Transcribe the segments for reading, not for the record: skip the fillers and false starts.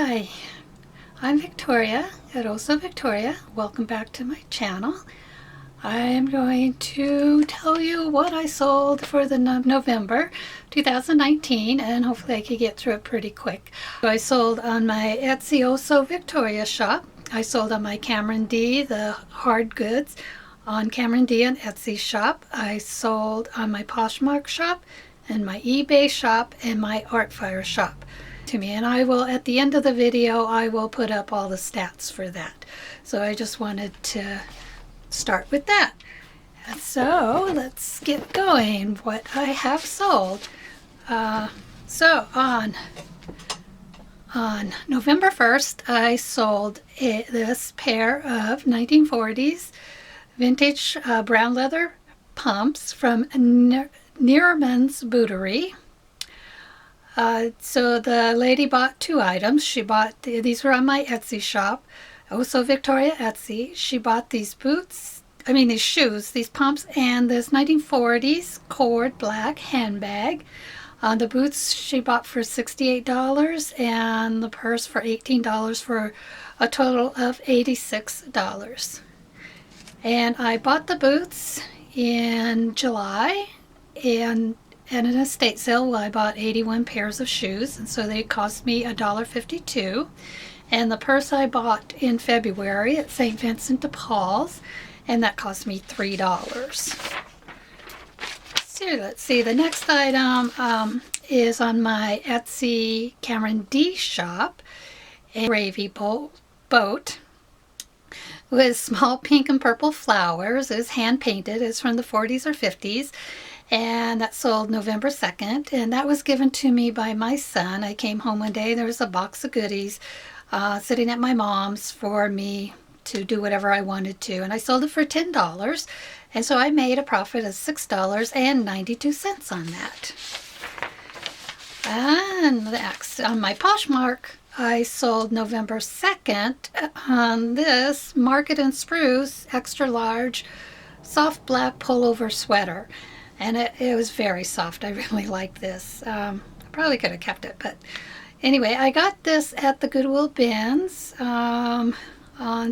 Hi, I'm Victoria at Also Victoria. Welcome back to my channel. I'm going to tell you what I sold for the November 2019, and hopefully I can get through it pretty quick. So I sold on my Etsy Also Victoria shop. I sold on my Cameron D, the hard goods, on Cameron D and Etsy shop. I sold on my Poshmark shop and my eBay shop and my Artfire shop to me, and I will, at the end of the video, I will put up all the stats for that. So I just wanted to start with that. And so let's get going. What I have sold. So on November 1st, I sold this pair of 1940s vintage brown leather pumps from Neerman's Bootery. So the lady bought two items. She bought, these were on my Etsy shop, Also Victoria Etsy. She bought these boots, these shoes, these pumps, and this 1940s cord black handbag. The boots she bought for $68 and the purse for $18 for a total of $86. And I bought the boots in July, and at an estate sale, I bought 81 pairs of shoes, and so they cost me $1.52. And the purse I bought in February at St. Vincent de Paul's, and that cost me $3. So let's see, the next item is on my Etsy Cameron D shop, a gravy boat with small pink and purple flowers. It's hand painted. It's from the 40s or 50s. And that sold November 2nd, and that was given to me by my son. I came home one day, there was a box of goodies sitting at my mom's for me to do whatever I wanted to, and I sold it for $10, and so I made a profit of $6.92 on that. And next, on my Poshmark, I sold November 2nd on this Market and Spruce extra large soft black pullover sweater. And it was very soft. I really like this. I probably could have kept it, but anyway, I got this at the Goodwill bins on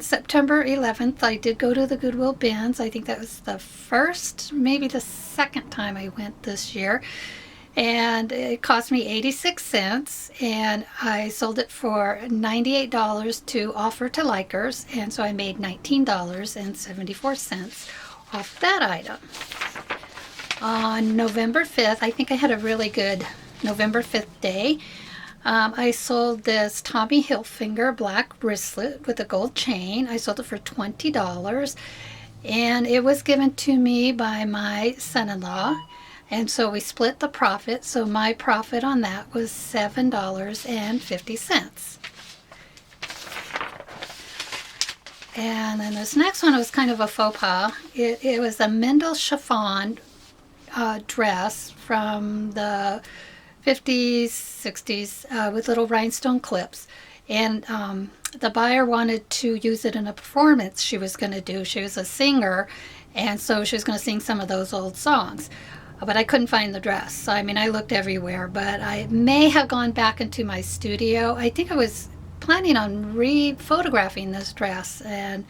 September 11th. I did go to the Goodwill bins. I think that was the first, maybe the second time I went this year. And it cost me 86 cents, and I sold it for $98 to offer to likers, and so I made $19.74 off that item. On November 5th, I think I had a really good November 5th day. I sold this Tommy Hilfiger black wristlet with a gold chain. I sold it for $20, and it was given to me by my son-in-law, and so we split the profit. So my profit on that was $7.50. And then this next one was kind of a faux pas. It was a Mendel chiffon dress from the 50s, 60s with little rhinestone clips, and the buyer wanted to use it in a performance she was going to do. She was a singer, and so she was going to sing some of those old songs, but I couldn't find the dress. So, I looked everywhere, but I may have gone back into my studio. I think I was planning on re-photographing this dress, but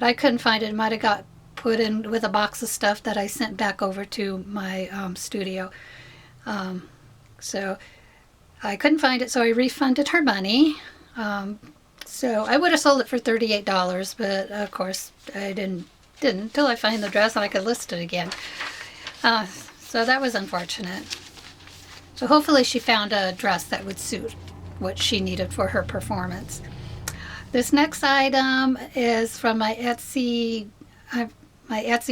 I couldn't find it. It might have got put in with a box of stuff that I sent back over to my studio. So I couldn't find it, so I refunded her money. So I would have sold it for $38, but of course I didn't until I find the dress and I could list it again. So that was unfortunate. So hopefully she found a dress that would suit what she needed for her performance. This next item is from my Etsy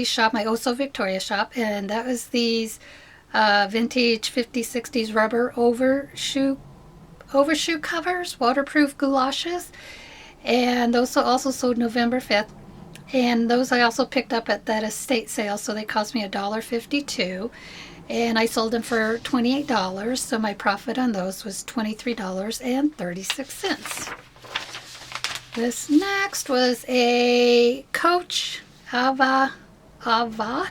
shop, my Also Victoria shop, and that was these vintage 50s, 60s rubber overshoe covers, waterproof goulashes, and those also sold November 5th. And those I also picked up at that estate sale, so they cost me $1.52, and I sold them for $28, so my profit on those was $23.36. This next was a Coach Ava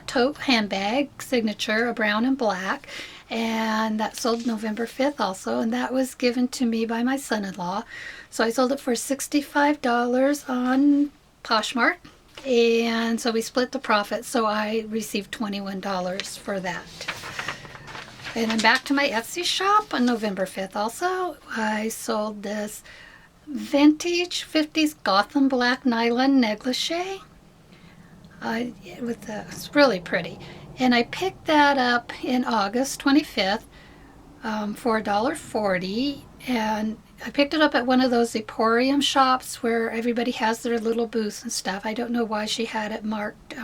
tote handbag, signature, a brown and black, and that sold November 5th also, and that was given to me by my son-in-law. So I sold it for $65 on Poshmark, and so we split the profit, so I received $21 for that. And then back to my Etsy shop on November 5th also, I sold this vintage 50s Gotham black nylon negligee. It's really pretty. And I picked that up in August 25th for $1.40. And I picked it up at one of those Emporium shops where everybody has their little booths and stuff. I don't know why she had it marked.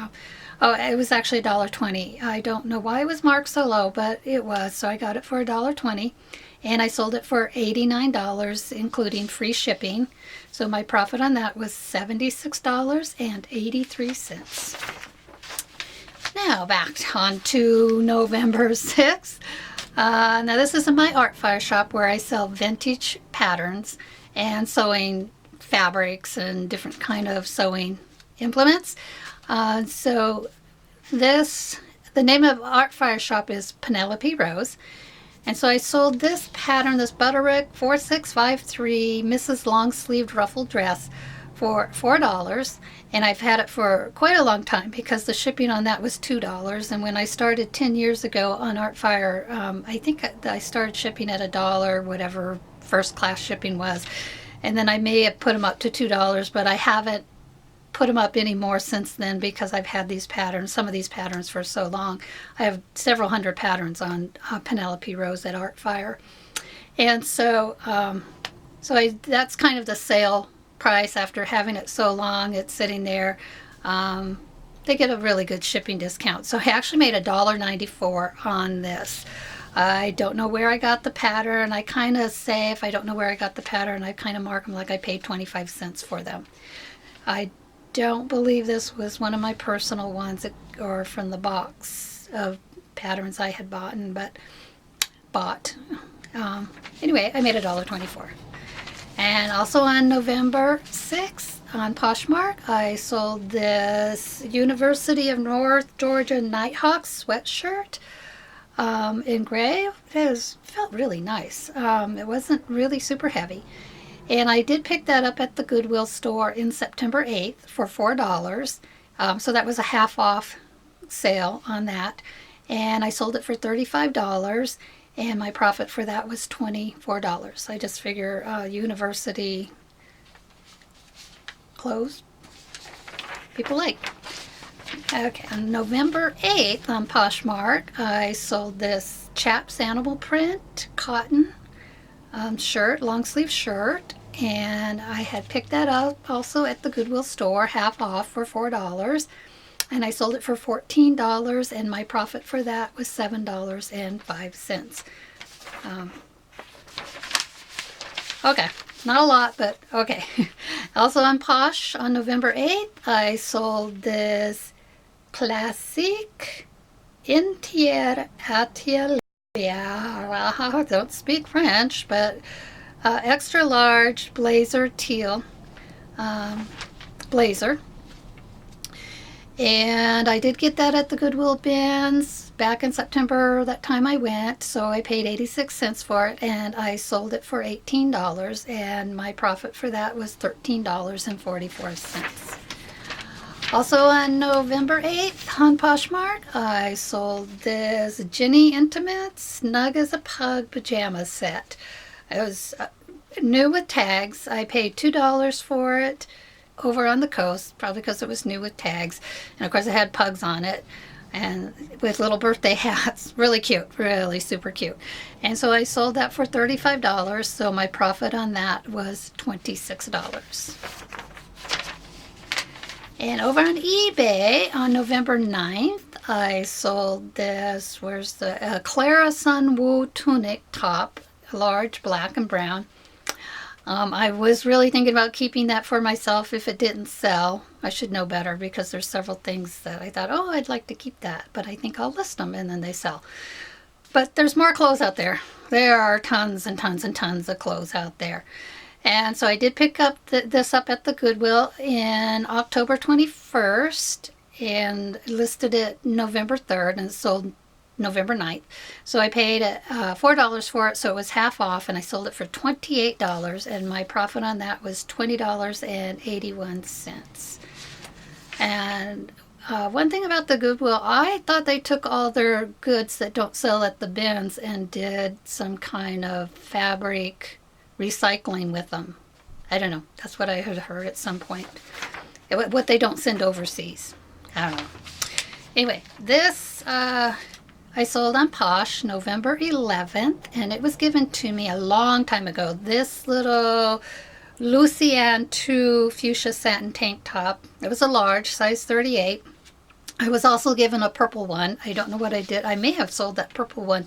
It was actually $1.20. I don't know why it was marked so low, but it was. So I got it for $1.20. And I sold it for $89, including free shipping. So my profit on that was $76.83. Now back on to November 6th. Now this is in my Artfire shop where I sell vintage patterns and sewing fabrics and different kind of sewing implements. So the name of Artfire shop is Penelope Rose. And so I sold this pattern, this Butterick 4653 Mrs. Long Sleeved Ruffled Dress for $4. And I've had it for quite a long time because the shipping on that was $2. And when I started 10 years ago on Artfire, I think I started shipping at $1, whatever first class shipping was. And then I may have put them up to $2, but I haven't put them up anymore since then because I've had these patterns, some of these patterns for so long. I have several hundred patterns on Penelope Rose at Artfire. And so, that's kind of the sale price after having it so long. It's sitting there. They get a really good shipping discount. So I actually made $1.94 on this. I don't know where I got the pattern. I kind of say if I don't know where I got the pattern, I kind of mark them like I paid 25 cents for them. I don't believe this was one of my personal ones or from the box of patterns I had bought. Anyway, I made $1.24. And also on November 6th on Poshmark, I sold this University of North Georgia Nighthawk sweatshirt in gray. It felt really nice. It wasn't really super heavy. And I did pick that up at the Goodwill store in September 8th for $4. So that was a half off sale on that. And I sold it for $35. And my profit for that was $24. I just figure university clothes people like. Okay, on November 8th on Poshmark, I sold this Chaps Animal Print cotton shirt, long sleeve shirt, and I had picked that up also at the Goodwill store, half off for $4, and I sold it for $14, and my profit for that was $7.05. Okay, not a lot, but okay. Also on Posh on November 8th, I sold this Classique Entier Atelier. I don't speak French, but extra large blazer teal blazer. And I did get that at the Goodwill bins back in September, that time I went, so I paid 86 cents for it, and I sold it for $18, and my profit for that was $13.44. Also on November 8th on Poshmark, I sold this Ginny Intimate Snug as a Pug pajama set. It was new with tags. I paid $2 for it over on the coast, probably because it was new with tags. And of course it had pugs on it and with little birthday hats. Really cute, really super cute. And so I sold that for $35, so my profit on that was $26. And over on eBay on November 9th, I sold this, where's the Clara Sun Wu tunic top, large, black and brown. I was really thinking about keeping that for myself if it didn't sell. I should know better because there's several things that I thought, oh, I'd like to keep that, but I think I'll list them and then they sell. But there's more clothes out there. There are tons and tons and tons of clothes out there. And so I did pick up this up at the Goodwill in October 21st and listed it November 3rd and sold November 9th. So I paid $4 for it, so it was half off, and I sold it for $28, and my profit on that was $20.81. And one thing about the Goodwill, I thought they took all their goods that don't sell at the bins and did some kind of fabric recycling with them. I don't know. That's what I had heard at some point. What they don't send overseas. I don't know. Anyway, this I sold on Posh November 11th, and it was given to me a long time ago. This little Lucian 2 fuchsia satin tank top. It was a large, size 38. I was also given a purple one. I don't know what I did. I may have sold that purple one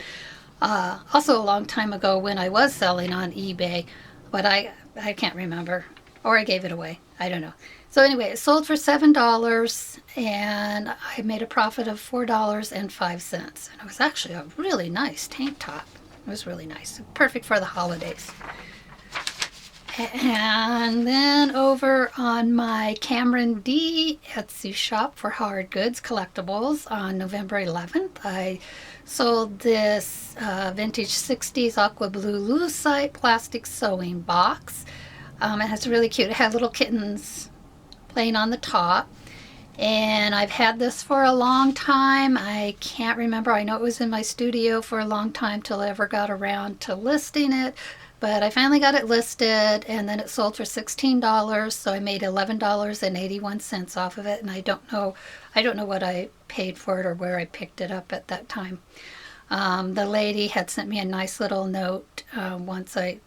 also a long time ago when I was selling on eBay, but I can't remember. Or I gave it away. I don't know. So anyway, it sold for $7, and I made a profit of $4.05. And it was actually a really nice tank top. It was really nice. Perfect for the holidays. And then over on my Cameron D Etsy shop for hard goods collectibles on November 11th, I sold this vintage 60s aqua blue lucite plastic sewing box. And it's really cute. It had little kittens playing on the top. And I've had this for a long time. I can't remember. I know it was in my studio for a long time till I ever got around to listing it. But I finally got it listed, and then it sold for $16, so I made $11.81 off of it. And I don't know what I paid for it or where I picked it up at that time. The lady had sent me a nice little note once I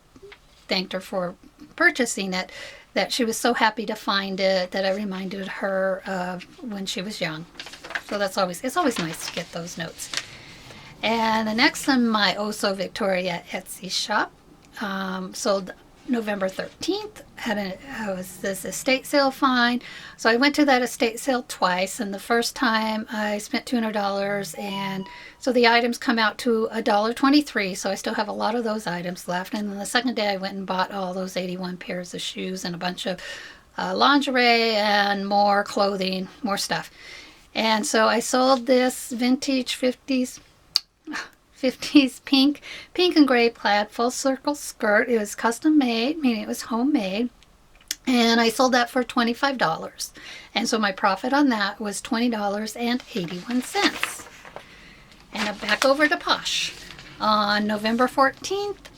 thanked her for purchasing it, that she was so happy to find it that I reminded her of when she was young. So it's always nice to get those notes. And the next on my Oh So Victoria Etsy shop sold November 13th. Was this estate sale find. So I went to that estate sale twice, and the first time I spent $200, and so the items come out to $1.23, so I still have a lot of those items left. And then the second day I went and bought all those 81 pairs of shoes and a bunch of lingerie and more clothing, more stuff. And so I sold this vintage 50s pink and gray plaid full circle skirt. It was custom made, meaning it was homemade, and I sold that for $25. And so my profit on that was $20.81. And back over to Posh. On November 14th,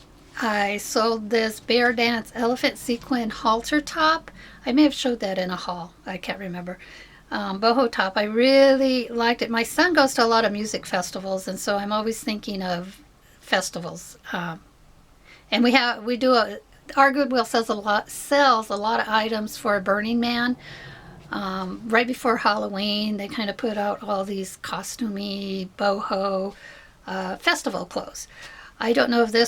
I sold this Bear Dance elephant sequin halter top. I may have showed that in a haul. I can't remember. Boho top. I really liked it. My son goes to a lot of music festivals, and so I'm always thinking of festivals. And our Goodwill sells a lot of items for Burning Man. Right before Halloween, they kind of put out all these costumey boho festival clothes. I don't know if I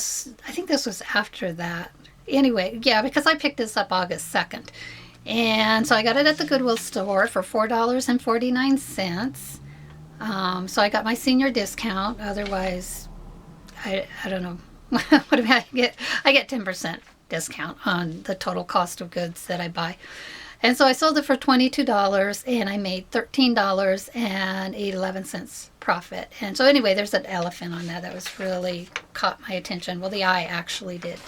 think this was after that. Anyway, yeah, because I picked this up August 2nd. And so I got it at the Goodwill store for $4.49. So I got my senior discount. Otherwise, I don't know. What do I get? I get 10% discount on the total cost of goods that I buy. And so I sold it for $22, and I made $13.11 profit. And so anyway, there's an elephant on that was really caught my attention. Well, the eye actually did.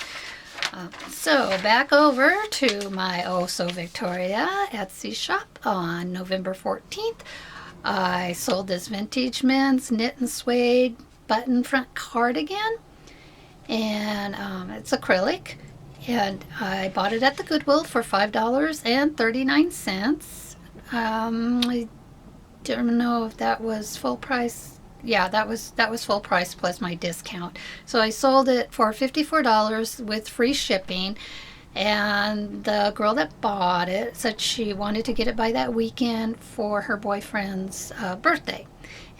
So back over to my Oh So Victoria Etsy shop on November 14th. I sold this vintage men's knit and suede button front cardigan, and it's acrylic, and I bought it at the Goodwill for $5.39. I don't know if that was full price. Yeah, that was full price plus my discount. So I sold it for $54 with free shipping. And the girl that bought it said she wanted to get it by that weekend for her boyfriend's birthday.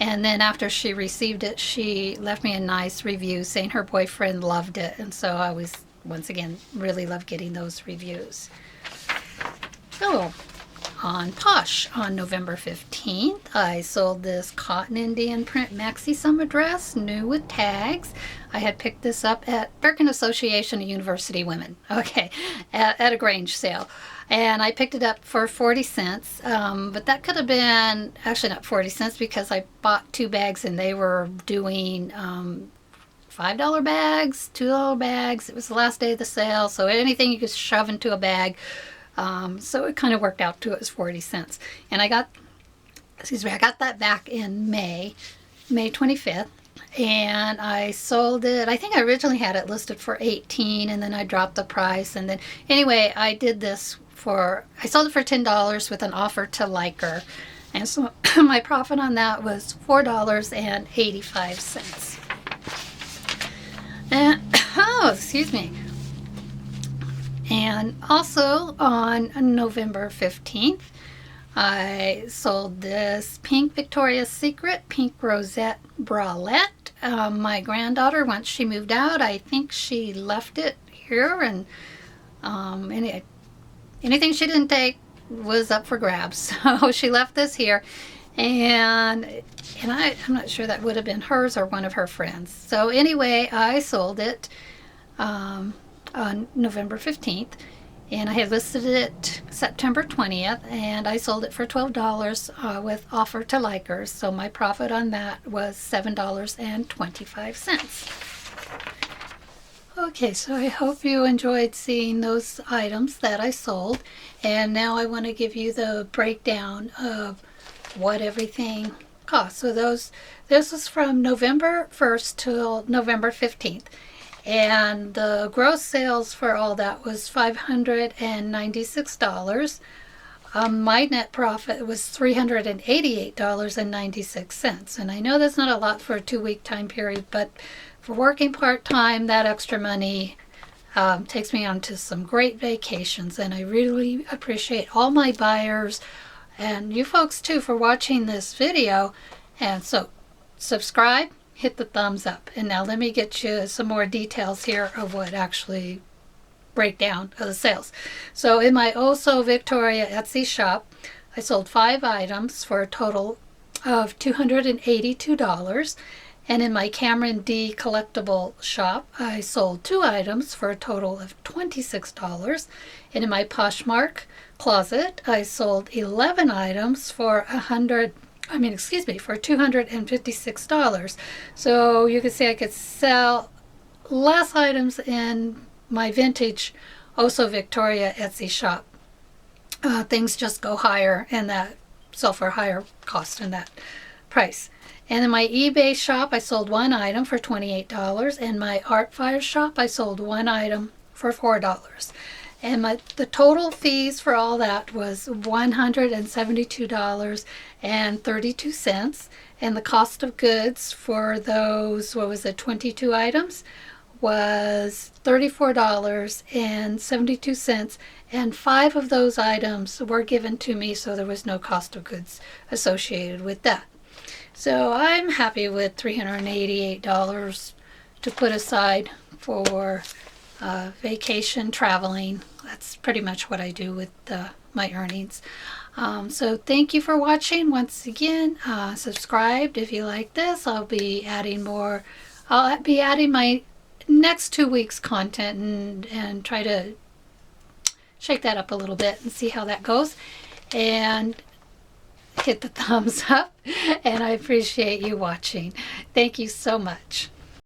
And then after she received it, she left me a nice review saying her boyfriend loved it. And so I was, once again, really love getting those reviews. So on Posh. On November 15th, I sold this cotton Indian print maxi summer dress, new with tags. I had picked this up at American Association of University Women, okay, at a Grange sale. And I picked it up for 40 cents, but that could have been, actually not 40 cents, because I bought 2 bags and they were doing $5 bags, $2 bags. It was the last day of the sale, so anything you could shove into a bag. So it kind of worked out to it was 40 cents. And I got that back in May 25th. And I sold it, I think I originally had it listed for 18 and then I dropped the price. And then anyway, I did this I sold it for $10 with an offer to Liker. And so my profit on that was $4.85. And, oh, excuse me. And also on November 15th, I sold this pink Victoria's Secret pink rosette bralette. My granddaughter, once she moved out, I think she left it here, and anything she didn't take was up for grabs. So she left this here, and I'm not sure that would have been hers or one of her friends. So anyway, I sold it on November 15th, and I had listed it September 20th, and I sold it for $12 with offer to Likers. So my profit on that was $7.25. Okay, so I hope you enjoyed seeing those items that I sold, and now I want to give you the breakdown of what everything cost. So this was from November 1st till November 15th. And the gross sales for all that was $596. My net profit was $388.96. And I know that's not a lot for a 2-week time period, but for working part-time, that extra money takes me on to some great vacations. And I really appreciate all my buyers and you folks too for watching this video. And so subscribe, hit the thumbs up. And now let me get you some more details here of what actually breakdown of the sales. So in my Also Victoria Etsy shop, I sold 5 items for a total of $282. And in my Cameron D collectible shop, I sold 2 items for a total of $26. And in my Poshmark closet, I sold 11 items for $256. So you could say I could sell less items in my vintage Also Victoria Etsy shop. Things just go higher and that sell for higher cost in that price. And in my eBay shop, I sold 1 item for $28. In my Artfire shop, I sold 1 item for $4. And the total fees for all that was $172.32. And the cost of goods for those, 22 items, was $34.72. And 5 of those items were given to me, so there was no cost of goods associated with that. So I'm happy with $388 to put aside for vacation, traveling. That's pretty much what I do with my earnings. So thank you for watching. Once again, subscribe if you like this. I'll be adding more. I'll be adding my next 2 weeks content and try to shake that up a little bit and see how that goes. And hit the thumbs up, and I appreciate you watching. Thank you so much.